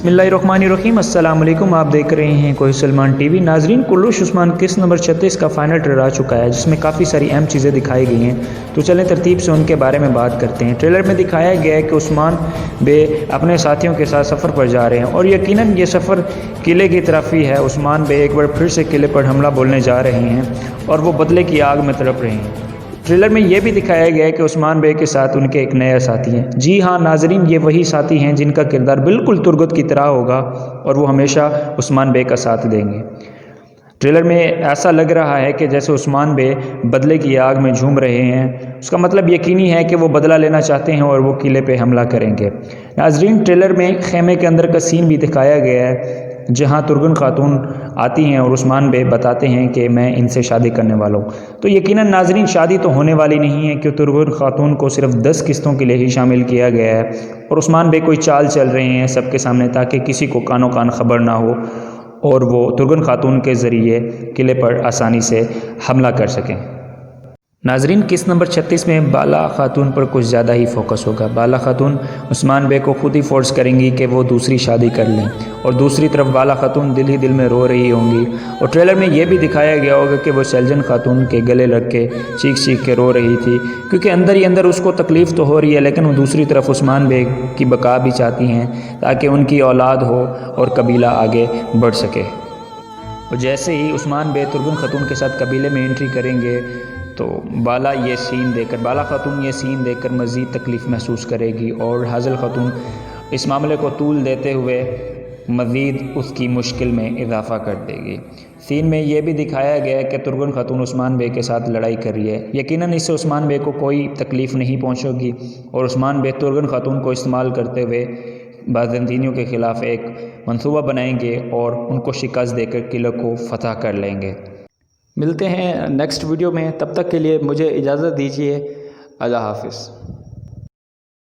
बिस्मिल्लाहिर्रहमानिर्रहीम। अस्सलाम वालेकुम। आप देख रहे हैं कोई सलमान टीवी। नाजरीन, कुल्लूश उस्मान किस्त नंबर 36 का फाइनल ट्रेलर आ चुका है, जिसमें काफ़ी सारी अहम चीज़ें दिखाई गई हैं। तो चलें तरतीब से उनके बारे में बात करते हैं। ट्रेलर में दिखाया गया है कि उस्मान बे अपने साथियों के साथ सफ़र पर जा रहे हैं और यकीनन ये सफ़र किले की तरफ ही है। उस्मान बे एक बार फिर से किले पर हमला बोलने जा रहे हैं और वो बदले की आग में तड़प रहे हैं। ट्रेलर में यह भी दिखाया गया है कि उस्मान बे के साथ उनके एक नया साथी हैं। जी हाँ नाजरीन, ये वही साथी हैं जिनका किरदार बिल्कुल तुर्गत की तरह होगा और वो हमेशा उस्मान बे का साथ देंगे। ट्रेलर में ऐसा लग रहा है कि जैसे उस्मान बे बदले की आग में झूम रहे हैं। उसका मतलब यकीनी है कि वो बदला लेना चाहते हैं और वो किले पे हमला करेंगे। नाजरीन, ट्रेलर में खेमे के अंदर का सीन भी दिखाया गया है, जहां तुर्गन खातून आती हैं और उस्मान बे बताते हैं कि मैं इनसे शादी करने वाला हूँ। तो यकीनन नाजरीन, शादी तो होने वाली नहीं है, क्योंकि तुर्गन खातून को सिर्फ 10 किस्तों के लिए ही शामिल किया गया है और उस्मान बे कोई चाल चल रहे हैं सबके सामने, ताकि किसी को कानो कान खबर ना हो और वो तुर्गन खातून के ज़रिए किले पर आसानी से हमला कर सकें। नाजरीन, किस्त नंबर 36 में बाला खातून पर कुछ ज़्यादा ही फोकस होगा। बाला खातून उस्मान बे को खुद ही फोर्स करेंगी कि वो दूसरी शादी कर लें और दूसरी तरफ बाला खातून दिल ही दिल में रो रही होंगी। और ट्रेलर में ये भी दिखाया गया होगा कि वो सैलजन खातून के गले लग के चीख चीख के रो रही थी, क्योंकि अंदर ही अंदर उसको तकलीफ़ तो हो रही है, लेकिन वो दूसरी तरफ उस्मान बे की बका भी चाहती हैं ताकि उनकी औलाद हो और कबीला आगे बढ़ सके। और जैसे ही उस्मान बे तुर्गन खातून के साथ कबीले में एंट्री करेंगे तो बाला खातून ये सीन देखकर मज़ीद तकलीफ़ महसूस करेगी और हाज़िल खातून इस मामले को तूल देते हुए मज़ीद उसकी मुश्किल में इजाफ़ा कर देगी। सीन में ये भी दिखाया गया है कि तुर्गन खातून उस्मान बे के साथ लड़ाई कर रही है। यकीनन इससे उस्मान बे को कोई तकलीफ़ नहीं पहुँचेगी और उस्मान बे तुर्गन खातून को इस्तेमाल करते हुए बाज़ंतीनियों के ख़िलाफ़ एक मंसूबा बनाएंगे और उनको शिकस्त देकर किले को फ़तह कर लेंगे। मिलते हैं नेक्स्ट वीडियो में, तब तक के लिए मुझे इजाज़त दीजिए। अल्लाह हाफ़िज़।